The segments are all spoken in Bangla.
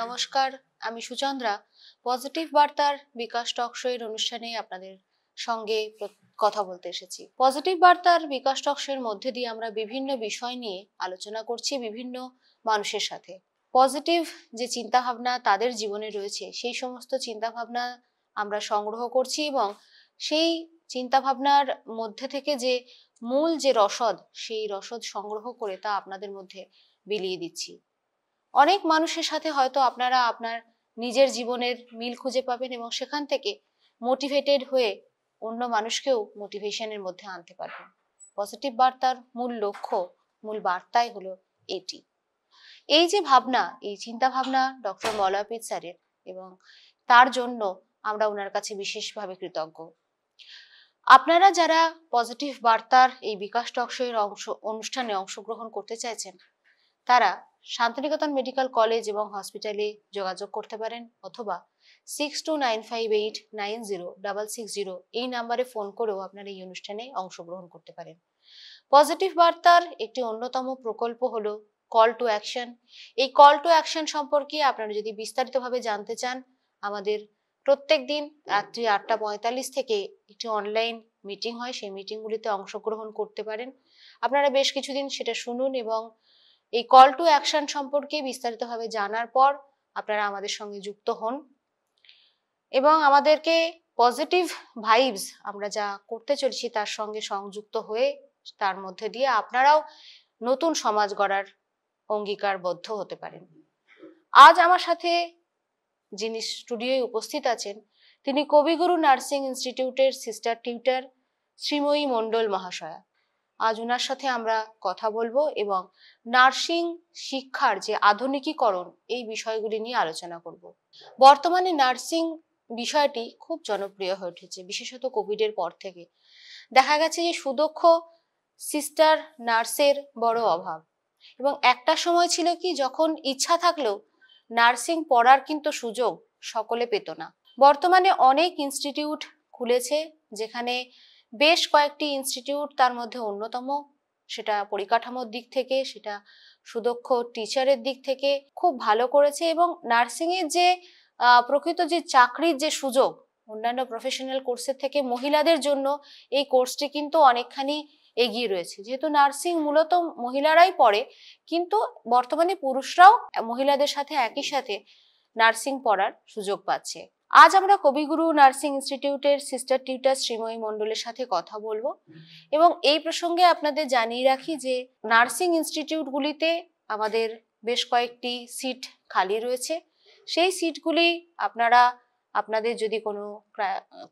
নমস্কার, আমি সুচন্দ্রা। পজিটিভ বার্তার বিকাশ টক শো এর অনুষ্ঠানে আপনাদের সঙ্গে কথা বলতে এসেছি। পজিটিভ বার্তার বিকাশ টক শো এর মধ্যে দিয়ে আমরা বিভিন্ন বিষয় নিয়ে আলোচনা করছি বিভিন্ন মানুষের সাথে। পজিটিভ যে চিন্তা ভাবনা তাদের জীবনে রয়েছে সেই সমস্ত চিন্তা ভাবনা আমরা সংগ্রহ করছি এবং সেই চিন্তা ভাবনার মধ্যে থেকে যে মূল যে রসদ সেই রসদ সংগ্রহ করে তা আপনাদের মধ্যে বিলিয়ে দিচ্ছি। অনেক মানুষের সাথে হয়তো আপনারা আপনার নিজের জীবনের মিল খুঁজে পাবেন এবং সেখান থেকে মোটিভেটেড হয়ে অন্য মানুষকেও মোটিভেশনের মধ্যে আনতে পারবেন। পজিটিভ বার্তার মূল লক্ষ্য, মূল বার্তাই হলো এটি। এই যে ভাবনা, এই চিন্তা ভাবনা ডক্টর মলয়পিত স্যারের, এবং তার জন্য আমরা ওনার কাছে বিশেষভাবে কৃতজ্ঞ। আপনারা যারা পজিটিভ বার্তার এই বিকাশ টক শো এর অনুষ্ঠানে অংশগ্রহণ করতে চাইছেন, তারা শান্তিনিকেতন মেডিকেল কলেজ এবং হসপিটালে যোগাযোগ করতে পারেন, অথবা 6295890660 এই নাম্বারে ফোন করেও আপনারা এই অনুষ্ঠানে অংশগ্রহণ করতে পারেন। পজিটিভ বার্তার একটি অন্যতম প্রকল্প হলো কল টু অ্যাকশন। এই কল টু অ্যাকশন সম্পর্কে আপনারা যদি বিস্তারিতভাবে জানতে চান, আমাদের প্রত্যেক দিন রাত্রি 8:45 থেকে একটি অনলাইন মিটিং হয়, সেই মিটিংগুলিতে অংশগ্রহণ করতে পারেন। আপনারা বেশ কিছুদিন সেটা শুনুন এবং এই কল টু অ্যাকশন সম্পর্কে বিস্তারিতভাবে জানার পর আপনারা আমাদের সঙ্গে যুক্ত হন এবং আমাদেরকে পজিটিভ ভাইবস আমরা যা করতে চলেছি তার সঙ্গে সংযুক্ত হয়ে তার মধ্যে দিয়ে আপনারাও নতুন সমাজ গড়ার অঙ্গীকারবদ্ধ হতে পারেন। আজ আমার সাথে যিনি স্টুডিওয়ে উপস্থিত আছেন, তিনি কবিগুরু নার্সিং ইনস্টিটিউটের সিস্টার টিউটর শ্রীময়ী মণ্ডল মহাশয়া। আজ ওনার সাথে আমরা কথা বলবো এবং নার্সিং শিক্ষার যে আধুনিকীকরণ এই বিষয়গুলি নিয়ে আলোচনা করব। বর্তমানে নার্সিং বিষয়টি খুব জনপ্রিয় হয়ে উঠেছে, বিশেষত কোভিডের পর থেকে দেখা গেছে যে সুদক্ষ সিস্টার নার্সের বড় অভাব। এবং একটা সময় ছিল কি, যখন ইচ্ছা থাকলেও নার্সিং পড়ার কিন্তু সুযোগ সকলে পেত না। বর্তমানে অনেক ইনস্টিটিউট খুলেছে, যেখানে বেশ কয়েকটি ইনস্টিটিউট তার মধ্যে অন্যতম। সেটা পরিকাঠামোর দিক থেকে, সেটা সুদক্ষ টিচারের দিক থেকে খুব ভালো করেছে এবং নার্সিং এর যে প্রকৃত যে চাকরির যে সুযোগ অন্যান্য প্রফেশনাল কোর্সের থেকে মহিলাদের জন্য এই কোর্সটি কিন্তু অনেকখানি এগিয়ে রয়েছে। যেহেতু নার্সিং মূলত মহিলারাই পড়ে, কিন্তু বর্তমানে পুরুষরাও মহিলাদের সাথে একই সাথে নার্সিং পড়ার সুযোগ পাচ্ছে। আজ আমরা কবিগুরু নার্সিং ইনস্টিটিউটের সিস্টার টিউটর শ্রীময়ী মণ্ডলের সাথে কথা বলবো এবং এই প্রসঙ্গে আপনাদের জানিয়ে রাখি যে নার্সিং ইনস্টিটিউটগুলিতে আমাদের বেশ কয়েকটি সিট খালি রয়েছে। সেই সিটগুলি আপনারা আপনাদের যদি কোনো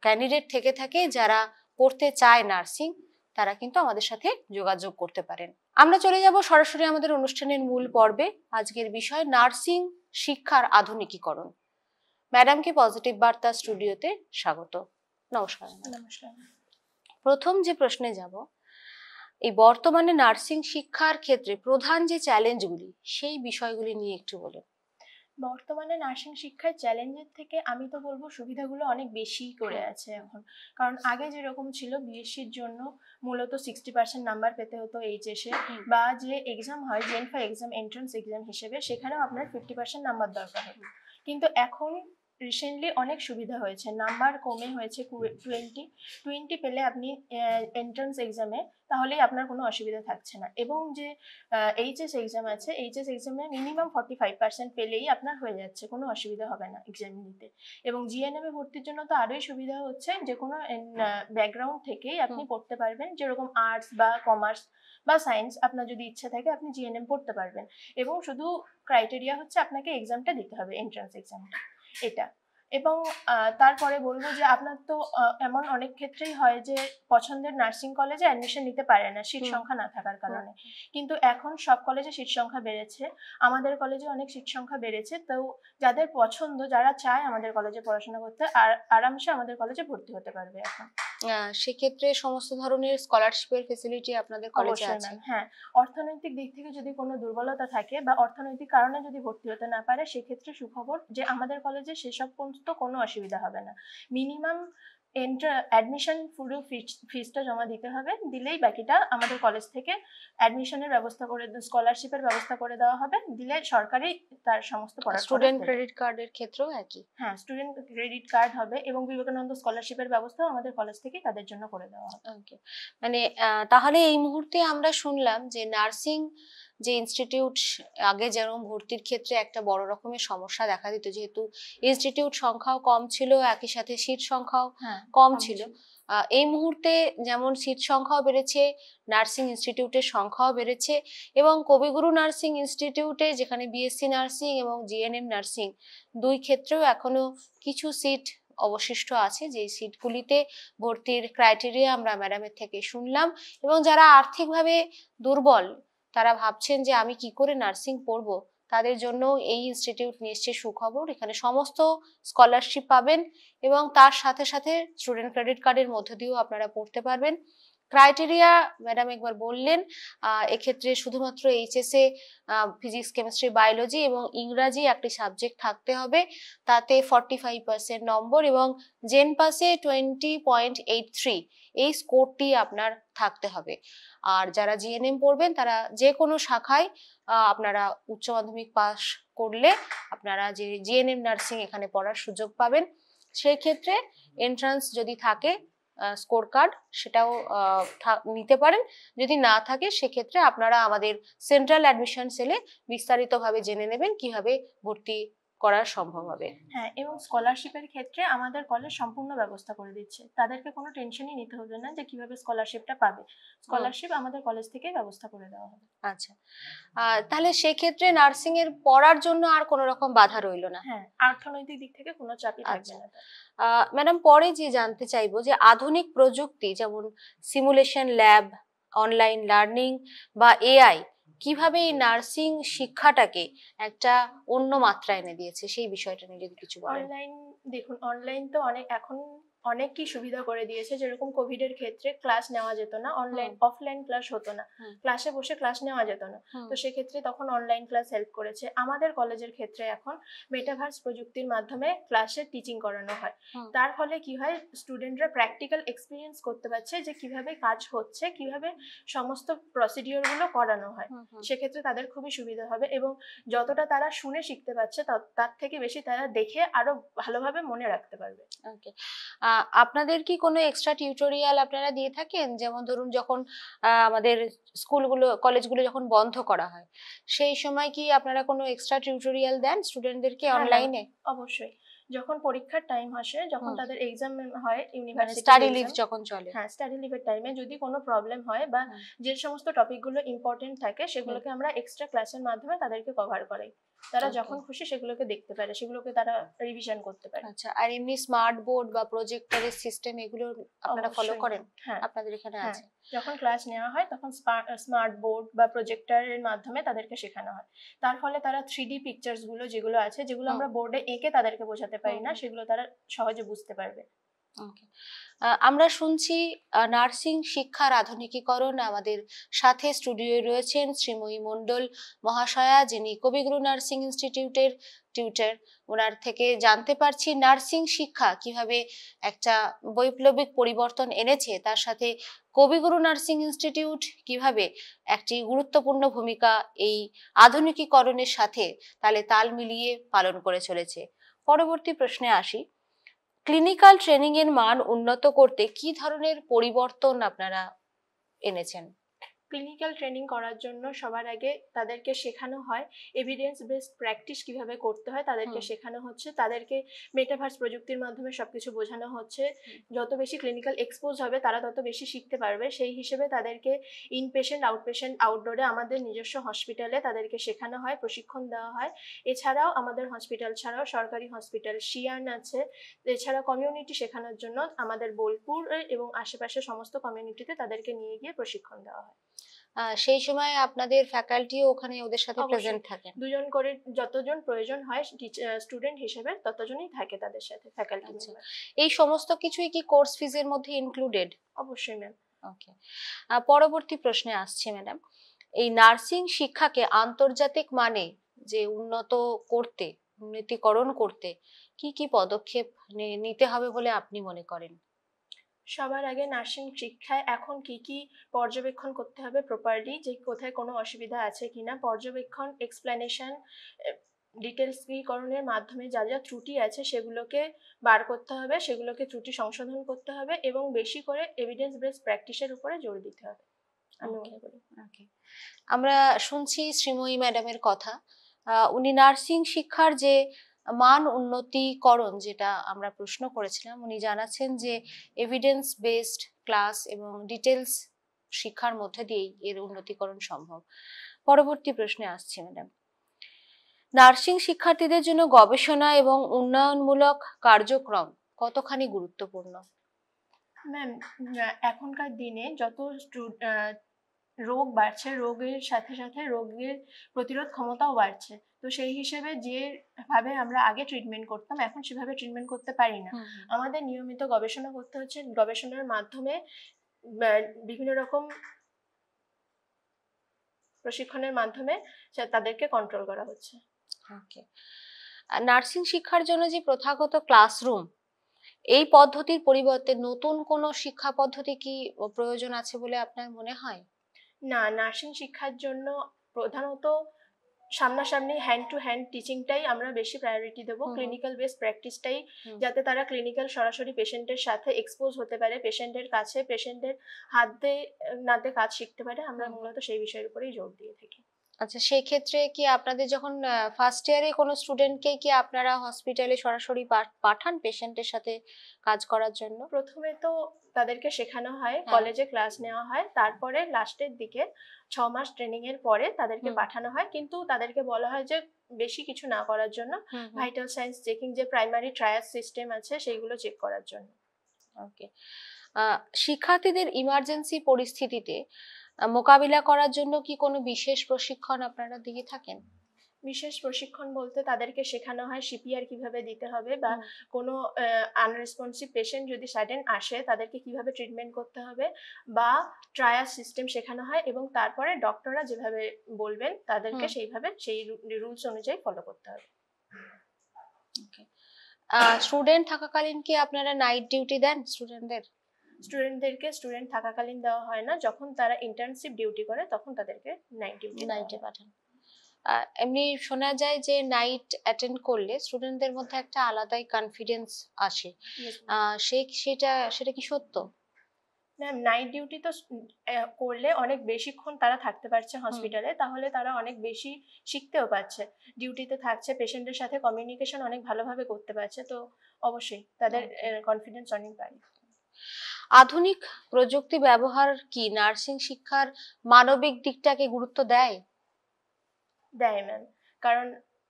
ক্যান্ডিডেট থেকে থাকে যারা পড়তে চায় নার্সিং, তারা কিন্তু আমাদের সাথে যোগাযোগ করতে পারেন। আমরা চলে যাব সরাসরি আমাদের অনুষ্ঠানের মূল পর্বে। আজকের বিষয় নার্সিং শিক্ষার আধুনিকীকরণ। ম্যাডামকে পজিটিভ বার্তা স্টুডিওতে স্বাগত। নমস্কার। নমস্কার। প্রথম যে প্রশ্নে যাব, এই বর্তমানে নার্সিং শিক্ষার ক্ষেত্রে প্রধান যে চ্যালেঞ্জগুলি সেই বিষয়গুলি নিয়ে একটু বলুন। বর্তমানে নার্সিং শিক্ষার চ্যালেঞ্জের থেকে আমি তো বলবো সুবিধাগুলো অনেক বেশি করে আছে এখন। কারণ আগে যেরকম ছিল বিএসসির জন্য মূলত 60% নাম্বার পেতে হতো এইচএসে, বা যে এক্সাম হয় জেনফা এক্সাম, এন্ট্রান্স এক্সাম হিসেবে, সেখানেও আপনার 50% নাম্বার দরকার হতো। কিন্তু এখন রিসেন্টলি অনেক সুবিধা হয়েছে, নাম্বার কমে হয়েছে 20 পেলে আপনি এন্ট্রান্স এক্সামে, তাহলেই আপনার কোনো অসুবিধা থাকছে না। এবং যে এইচএস এক্সাম আছে, এইচএস এক্সামে মিনিমাম 45% পেলেই আপনার হয়ে যাচ্ছে, কোনো অসুবিধা হবে না এক্সাম দিতে। এবং জিএনএম এ ভর্তির জন্য তো আরোই সুবিধা হচ্ছে, যে কোনো ব্যাকগ্রাউন্ড থেকেই আপনি পড়তে পারবেন, যেরকম আর্টস বা কমার্স বা সায়েন্স আপনার যদি ইচ্ছা থাকে আপনি জিএনএম পড়তে পারবেন। এবং শুধু ক্রাইটেরিয়া হচ্ছে আপনাকে এক্সামটা দিতে হবে, এন্ট্রান্স এক্সামটা, এটা। এবং তারপরে বলবো যে আপনার তো এমন অনেক ক্ষেত্রেই হয় যে পছন্দের নার্সিং কলেজে অ্যাডমিশন নিতে পারে না সিট সংখ্যা না থাকার কারণে, কিন্তু এখন সব কলেজে সিট সংখ্যা বেড়েছে, আমাদের কলেজে অনেক সিট সংখ্যা বেড়েছে। তো যাদের পছন্দ, যারা চায় আমাদের কলেজে পড়াশোনা করতে, আরামসে আমাদের কলেজে ভর্তি হতে পারবে এখন। সেক্ষেত্রে সমস্ত ধরনের স্কলারশিপের ফেসিলিটি আপনাদের কলেজে আছে? হ্যাঁ, অর্থনৈতিক দিক থেকে যদি কোনো দুর্বলতা থাকে বা অর্থনৈতিক কারণে যদি ভর্তি হতে না পারে, সেক্ষেত্রে সুখবর যে আমাদের কলেজে সেসব কোনো অসুবিধা হবে না। মিনিমাম অ্যাডমিশন পুরো ফিসটা জমা দিতে হবে, দিলেই বাকিটা আমাদের কলেজ থেকে অ্যাডমিশনের ব্যবস্থা করে, স্কলারশিপের ব্যবস্থা করে দেওয়া হবে, দিলে সরকারি তার সমস্ত পড়ার স্টুডেন্ট ক্রেডিট কার্ডের ক্ষেত্রেও একই? হ্যাঁ, স্টুডেন্ট ক্রেডিট কার্ড হবে এবং বিবেকানন্দ স্কলারশিপের ব্যবস্থাও আমাদের কলেজ থেকে তাদের জন্য করে দেওয়া হবে। ওকে, মানে তাহলে এই মুহূর্তে আমরা শুনলাম যে নার্সিং যে ইনস্টিটিউট, আগে যেরকম ভর্তির ক্ষেত্রে একটা বড় রকমের সমস্যা দেখা দিত, যেহেতু ইনস্টিটিউট সংখ্যাও কম ছিল, একই সাথে সিট সংখ্যাও কম ছিল। এই মুহূর্তে যেমন সিট সংখ্যাও বেড়েছে, নার্সিং ইনস্টিটিউটের সংখ্যাও বেড়েছে, এবং কবিগুরু নার্সিং ইনস্টিটিউটে যেখানে বিএসসি নার্সিং এবং জিএনএম নার্সিং দুই ক্ষেত্রেও এখনো কিছু সিট অবশিষ্ট আছে, যে সিটগুলিতে ভর্তির ক্রাইটেরিয়া আমরা ম্যাডামের থেকে শুনলাম। এবং যারা আর্থিকভাবে দুর্বল, তারা ভাবছেন যে আমি কি করে নার্সিং পড়বো, তাদের জন্য এই ইনস্টিটিউট নিয়ে এসছে সুখবর। এখানে সমস্ত স্কলারশিপ পাবেন এবং তার সাথে সাথে স্টুডেন্ট ক্রেডিট কার্ডের মধ্য দিয়েও আপনারা পড়তে পারবেন। ক্রাইটেরিয়া ম্যাডাম একবার বললেন, এক্ষেত্রে শুধুমাত্র এইচএস এ ফিজিক্স, কেমিস্ট্রি, বায়োলজি এবং ইংরাজি একটি সাবজেক্ট থাকতে হবে, তাতে 45% নম্বর, এবং জেন পাসে 20.83 এই স্কোরটি আপনার থাকতে হবে। আর যারা জিএনএম পড়বেন তারা যে কোনো শাখায় আপনারা উচ্চ মাধ্যমিক পাস করলে আপনারা যে জিএনএম নার্সিং এখানে পড়ার সুযোগ পাবেন। সেই ক্ষেত্রে এন্ট্রান্স যদি থাকে, স্কোর কার্ড, সেটাও নিতে পারেন। যদি না থাকে সেক্ষেত্রে আপনারা আমাদের সেন্ট্রাল অ্যাডমিশন সেলে বিস্তারিতভাবে জেনে নেবেন কিভাবে ভর্তি করা সম্ভব হবে। হ্যাঁ, এবং স্কলারশিপের ক্ষেত্রে আমাদের কলেজ সম্পূর্ণ ব্যবস্থা করে দিচ্ছে, তাদেরকে কোনো টেনশনই নিতে হবে না যে কিভাবে স্কলারশিপটা পাবে। স্কলারশিপ আমাদের কলেজ থেকে ব্যবস্থা করে দেওয়া হবে। আচ্ছা, তাহলে সেক্ষেত্রে নার্সিং এর পড়ার জন্য আর কোনো রকম বাধা রইলো না? হ্যাঁ, অর্থনৈতিক দিক থেকে কোনো চাপই থাকবে না। ম্যাডাম, পরে যে জানতে চাইবো যে আধুনিক প্রযুক্তি যেমন সিমুলেশন ল্যাব, অনলাইন লার্নিং বা এআই কিভাবে এই নার্সিং শিক্ষাটাকে একটা অন্য মাত্রা এনে দিয়েছে, সেই বিষয়টা নিয়ে যদি কিছু বলেন। দেখুন, অনলাইন তো এখন অনেকই সুবিধা করে দিয়েছে। যেরকম কোভিড এর ক্ষেত্রে ক্লাস নেওয়া যেত না, অফলাইন ক্লাস হতো না, ক্লাসে বসে ক্লাস নেওয়া যেত না, তো সেক্ষেত্রে তখন অনলাইন ক্লাস হেল্প করেছে। আমাদের কলেজের ক্ষেত্রে এখন মেটাভার্স প্রযুক্তির মাধ্যমে ক্লাসে টিচিং করানো হয়। তার ফলে কি হয়, স্টুডেন্টরা প্র্যাকটিক্যাল এক্সপিরিয়েন্স করতে পারছে যে কিভাবে কাজ হচ্ছে, কিভাবে সমস্ত প্রসিডিওর গুলো করানো হয়। সেক্ষেত্রে তাদের খুবই সুবিধা হবে, এবং যতটা তারা শুনে শিখতে পারছে তার থেকে বেশি তারা দেখে আরো ভালোভাবে মনে রাখতে পারবে। ওকে, আপনাদের কি কোনো এক্সট্রা টিউটোরিয়াল আপনারা দিয়ে থাকেন? যেমন ধরুন যখন আমাদের স্কুলগুলো, কলেজগুলো যখন বন্ধ করা হয়, সেই সময় কি আপনারা কোনো এক্সট্রা টিউটোরিয়াল দেন স্টুডেন্টদেরকে অনলাইনে? অবশ্যই, যখন পরীক্ষার টাইম আসে, যখন তাদের এক্সাম হয়, ইউনিভার্সিটি স্টাডি লিভ যখন চলে, হ্যাঁ, স্টাডি লিভের টাইমে যদি কোনো প্রবলেম হয় বা যে সমস্ত টপিকগুলো ইম্পর্টেন্ট থাকে সেগুলোকে আমরা এক্সট্রা ক্লাসের মাধ্যমে তাদেরকে কভার করাই। তারা যখন খুশি সেগুলোকে দেখতে পারে, সেগুলোকে তারা রিভিশন করতে পারে। আচ্ছা, আর এমনি স্মার্ট বোর্ড বা প্রজেক্টরের সিস্টেম এগুলো আপনারা ফলো করেন? হ্যাঁ, আপনাদের এখানে আছে। যখন ক্লাস নেওয়া হয় তখন স্মার্ট বোর্ড বা প্রজেক্টরের মাধ্যমে তাদেরকে শেখানো হয়। তার ফলে তারা 3D পিকচার্স গুলো যেগুলো আছে, যেগুলো আমরা বোর্ডে এঁকে তাদেরকে বোঝাতে পারি না, সেগুলো তারা সহজে বুঝতে পারবে। আমরা শুনছি নার্সিং শিক্ষার আধুনিকীকরণ। আমাদের সাথে স্টুডিওয়ে রয়েছেন শ্রীময়ী মণ্ডল মহাশয়া, যিনি কবিগুরু নার্সিং ইনস্টিটিউটের টিউটর। ওনার থেকে জানতে পারছি নার্সিং শিক্ষা কিভাবে একটা বৈপ্লবিক পরিবর্তন এনেছে, তার সাথে কবিগুরু নার্সিং ইনস্টিটিউট কিভাবে একটি গুরুত্বপূর্ণ ভূমিকা এই আধুনিকীকরণের সাথে তাল মিলিয়ে পালন করে চলেছে। পরবর্তী প্রশ্নে আসি, ক্লিনিক্যাল ট্রেনিং এর মান উন্নত করতে কি ধরনের পরিবর্তন আপনারা এনেছেন? ক্লিনিক্যাল ট্রেনিং করার জন্য সবার আগে তাদেরকে শেখানো হয় এভিডেন্স বেসড প্র্যাকটিস কিভাবে করতে হয়, তাদেরকে শেখানো হচ্ছে, তাদেরকে মেটাভার্স প্রযুক্তির মাধ্যমে সবকিছু বোঝানো হচ্ছে। যত বেশি ক্লিনিক্যাল এক্সপোজ হবে তারা তত বেশি শিখতে পারবে। সেই হিসেবে তাদেরকে ইনপেশেন্ট, আউটপেশেন্ট, আউটডোরে আমাদের নিজস্ব হসপিটালে তাদেরকে শেখানো হয়, প্রশিক্ষণ দেওয়া হয়। এছাড়াও আমাদের হসপিটাল ছাড়াও সরকারি হসপিটাল শিয়ান আছে। এছাড়া কমিউনিটি শেখানোর জন্য আমাদের বোলপুর এবং আশেপাশে সমস্ত কমিউনিটিতে তাদেরকে নিয়ে গিয়ে প্রশিক্ষণ দেওয়া হয়। সেই সময় আপনাদের ফ্যাকাল্টিও ওখানে ওদের সাথে প্রেজেন্ট থাকে? দুজন করে, যতজন প্রয়োজন হয় স্টুডেন্ট হিসেবে ততজনই থাকে তাদের সাথে ফ্যাকাল্টি মেম্বার। এই সমস্ত কিছুই কি কোর্স ফিজের মধ্যে ইনক্লুডেড? অবশ্যই ম্যাম। ওকে, পরবর্তী প্রশ্নে আসছে ম্যাডাম, এই নার্সিং শিক্ষাকে আন্তর্জাতিক মানে যে উন্নতিকরণ করতে কি কি পদক্ষেপ নিতে হবে বলে আপনি মনে করেন? সবার আগে নার্সিং শিক্ষায় এখন কি কি পর্যবেক্ষণ করতে হবে প্রপারলি, যে কোথায় কোনো অসুবিধা আছে কিনা, পর্যবেক্ষণ, এক্সপ্লেনেশন, ডিটেলসীকরণের মাধ্যমে যা যা ত্রুটি আছে সেগুলোকে বার করতে হবে, সেগুলোকে ত্রুটি সংশোধন করতে হবে এবং বেশি করে এভিডেন্স বেসড প্র্যাকটিসের উপরে জোর দিতে হবে আমি মনে করি। আমরা শুনছি শ্রীময়ী ম্যাডামের কথা, উনি নার্সিং শিক্ষার যে মান উন্নতিকরণ যেটা আমরা প্রশ্ন করেছিলাম, উনি জানাচ্ছেন যে এভিডেন্স বেসড ক্লাস এবং ডিটেলস শিক্ষার মধ্যে দিয়েই এর উন্নতিকরণ সম্ভব। পরবর্তী প্রশ্নে আসছে ম্যাডাম, নার্সিং শিক্ষার্থীদের জন্য গবেষণা এবং উন্নয়নমূলক কার্যক্রম কতখানি গুরুত্বপূর্ণ? ম্যাম, এখনকার দিনে যত রোগ বাড়ছে, রোগের সাথে সাথে রোগের প্রতিরোধ ক্ষমতাও বাড়ছে, তো সেই হিসেবে যেভাবে আমরা আগে ট্রিটমেন্ট করতাম এখন সেভাবে ট্রিটমেন্ট করতে পারি না। আমাদের নিয়মিত গবেষণা করতে হচ্ছে, গবেষণার মাধ্যমে বিভিন্ন রকম প্রশিক্ষণের মাধ্যমে তাদেরকে কন্ট্রোল করা হচ্ছে। নার্সিং শিক্ষার জন্য যে প্রথাগত ক্লাসরুম, এই পদ্ধতির পরিবর্তে নতুন কোনো শিক্ষা পদ্ধতি কি প্রয়োজন আছে বলে আপনার মনে হয়? না, নার্সিং শিক্ষার জন্য প্রধানত সামনাসামনি হ্যান্ড টু হ্যান্ড টিচিংটাই আমরা বেশি প্রায়োরিটি দেবো, ক্লিনিক্যাল বেস প্র্যাকটিসটাই, যাতে তারা ক্লিনিক্যাল সরাসরি পেশেন্টের সাথে এক্সপোজ হতে পারে, পেশেন্টের কাছে পেশেন্টের হাতে নাতে কাজ শিখতে পারে, আমরা মূলত সেই বিষয়ের উপরেই জোর দিয়ে থাকি। আচ্ছা, সেই ক্ষেত্রে কি আপনাদের যখন ফার্স্ট ইয়ারে কোনো স্টুডেন্টকে কি আপনারা হসপিটালে সরাসরি পাঠান পেশেন্টের সাথে কাজ করার জন্য? প্রথমে তো তাদেরকে শেখানো হয়, কলেজে ক্লাস নেওয়া হয়, তারপরে লাস্টের দিকে 6 মাস ট্রেনিং এর পরে তাদেরকে পাঠানো হয়, কিন্তু তাদেরকে বলা হয় যে বেশি কিছু না করার জন্য, ভাইটাল সাইন্স চেকিং, যে প্রাইমারি ট্রায়াল সিস্টেম আছে সেইগুলো চেক করার জন্য। ওকে, শিক্ষার্থীদের ইমার্জেন্সি পরিস্থিতিতে মোকাবিলা করার জন্য কি কোনো বিশেষ প্রশিক্ষণ আপনারা দিয়ে থাকেন? বিশেষ প্রশিক্ষণ বলতে তাদেরকে শেখানো হয় সিপিআর কিভাবে দিতে হবে, বা কোনো আনরেসপন্সিভ পেশেন্ট যদি সাডেন আসে তাদেরকে কিভাবে ট্রিটমেন্ট করতে হবে, বা ট্রায়াল সিস্টেম শেখানো হয়, এবং তারপরে ডক্টররা যেভাবে বলবেন তাদেরকে সেইভাবে সেই রুলস অনুযায়ী ফলো করতে হবে। স্টুডেন্ট থাকাকালীন কি আপনারা নাইট ডিউটি দেন স্টুডেন্টদেরকে স্টুডেন্ট থাকাকালীন দেওয়া হয় না, যখন তারা ইন্টার্নশিপ ডিউটি করে তখন তাদেরকে নাইটে পাঠান। এমনি শোনা যায় যে নাইট অ্যাটেন্ড করলে স্টুডেন্টদের মধ্যে একটা আলাদাই কনফিডেন্স আসে, সেটা কি সত্য? ম্যাম, নাইট ডিউটি তো করলে অনেক বেশিক্ষণ তারা থাকতে পারছে হসপিটালে, তাহলে তারা অনেক বেশি শিখতেও পারছে, ডিউটিতে থাকছে, পেশেন্টের সাথে কমিউনিকেশন অনেক ভালোভাবে করতে পারছে, তো অবশ্যই তাদের কনফিডেন্স অনেক বাড়ে। আধুনিক প্রযুক্তি ব্যবহার কি নার্সিং শিক্ষার মানবিক দিকটাকে গুরুত্ব দেয়? ম্যাম, কারণ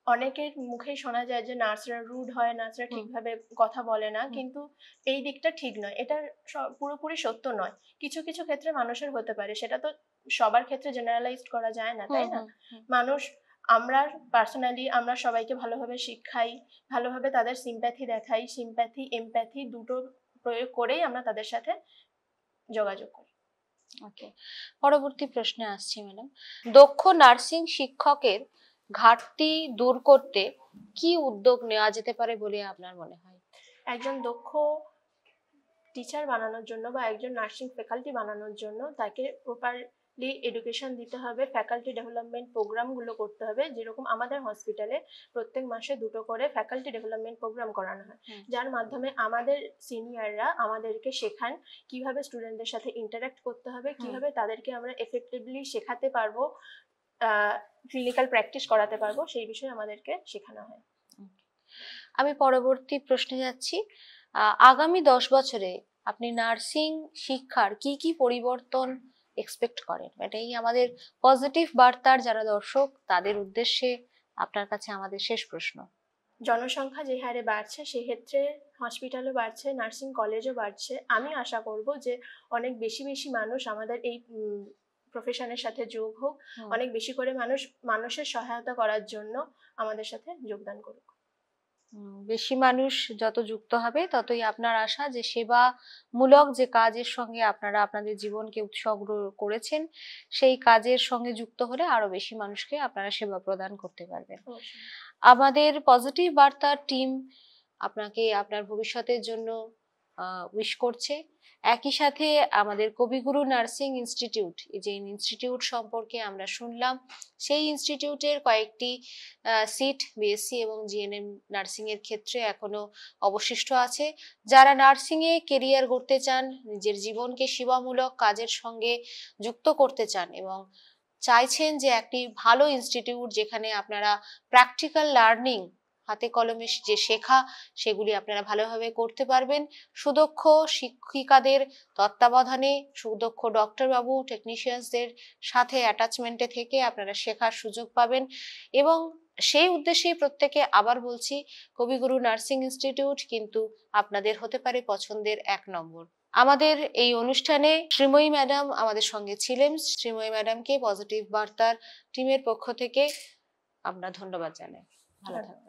অনেকের মুখেই শোনা যায় যে নার্সরা রুড হয়, নার্সরা ঠিকভাবে কথা বলে না, কিন্তু এই দিকটা ঠিক নয়, এটা পুরোপুরি সত্য নয়। কিছু কিছু ক্ষেত্রে মানুষের হতে পারে, সেটা তো সবার ক্ষেত্রে জেনারেলাইজড করা যায় না, তাই না? আমরা পার্সোনালি আমরা সবাইকে ভালোভাবে শিখাই, ভালোভাবে তাদের সিম্প্যাথি দেখাই, সিম্প্যাথি এমপ্যাথি দুটো প্রয়োগ করেই আমরা তাদের সাথে যোগাযোগ করি। ওকে, পরবর্তী প্রশ্নে আসছি ম্যাডাম, দক্ষ নার্সিং শিক্ষকের ঘাটতি দূর করতে কি উদ্যোগ নেওয়া যেতে পারে বলে আপনার মনে হয়? একজন দক্ষ টিচার বানানোর জন্য বা একজন নার্সিং ফ্যাকাল্টি বানানোর জন্য তাকে প্রপারলি এডুকেশন দিতে হবে, ফ্যাকাল্টি ডেভেলপমেন্ট প্রোগ্রামগুলো করতে হবে, যেরকম আমাদের হসপিটালে প্রত্যেক মাসে 2টো করে ফ্যাকাল্টি ডেভেলপমেন্ট প্রোগ্রাম করানো হয়, যার মাধ্যমে আমাদের সিনিয়ররা আমাদেরকে শেখান কিভাবে স্টুডেন্টদের সাথে ইন্টারঅ্যাক্ট করতে হবে, কিভাবে তাদেরকে আমরা এফেক্টিভলি শেখাতে পারবো, ক্লিনিক্যাল প্র্যাকটিস করাতে পারবো, সেই বিষয়ে আমাদেরকে শেখানো হয়। আমি পরবর্তী প্রশ্নে যাচ্ছি, আগামী 10 বছরে আপনি নার্সিং শিক্ষার কি কি পরিবর্তন এক্সপেক্ট করেন? এটাই আমাদের পজিটিভ বার্তার যারা দর্শক তাদের উদ্দেশ্যে আপনার কাছে আমাদের শেষ প্রশ্ন। জনসংখ্যা যে হারে বাড়ছে সেক্ষেত্রে হসপিটালও বাড়ছে, নার্সিং কলেজও বাড়ছে, আমি আশা করব যে অনেক বেশি বেশি মানুষ আমাদের এই প্রফেশনের সাথে যোগ হোক, অনেক বেশি করে মানুষের সহায়তা করার জন্য আমাদের সাথে যোগদান করুক। বেশি মানুষ যত যুক্ত হবে ততই আপনার আশা যে সেবামূলক যে কাজের সঙ্গে আপনারা আপনাদের জীবনকে উৎসর্গ করেছেন সেই কাজের সঙ্গে যুক্ত হলে আরো বেশি মানুষকে আপনারা সেবা প্রদান করতে পারবেন। আমাদের পজিটিভ বার্তার টিম আপনাকে আপনার ভবিষ্যতের জন্য উইশ করছে একই সাথে আমাদের কবিগুরু নার্সিং ইনস্টিটিউট, যে ইনস্টিটিউট সম্পর্কে আমরা শুনলাম, সেই ইনস্টিটিউটের কয়েকটি সিট বিএসসি এবং জিএনএম নার্সিং এর ক্ষেত্রে এখনো অবশিষ্ট আছে। যারা নার্সিং এ কেরিয়ার গড়তে চান, নিজের জীবনকে সেবামূলক কাজের সঙ্গে যুক্ত করতে চান এবং চাইছেন যে একটি ভালো ইনস্টিটিউট যেখানে আপনারা প্র্যাকটিক্যাল লার্নিং, হাতে কলমে যে শেখা, সেগুলি আপনারা ভালোভাবে করতে পারবেন, সুদক্ষ শিক্ষিকাদের তত্ত্বাবধানে, সুদক্ষ ডক্টর বাবু টেকনিশিয়ানসদের সাথে অ্যাটাচমেন্টে থেকে আপনারা শেখার সুযোগ পাবেন। এবং সেই উদ্দেশ্যেই প্রত্যেকে আবার বলছি, কবিগুরু নার্সিং ইনস্টিটিউট কিন্তু আপনাদের হতে পারে পছন্দের 1 নম্বর। আমাদের এই অনুষ্ঠানে শ্রীময়ী ম্যাডাম আমাদের সঙ্গে ছিলেন। শ্রীময়ী ম্যাডামকে পজিটিভ বার্তার টিমের পক্ষ থেকে আমরা ধন্যবাদ জানাই। ভালো থাকবেন।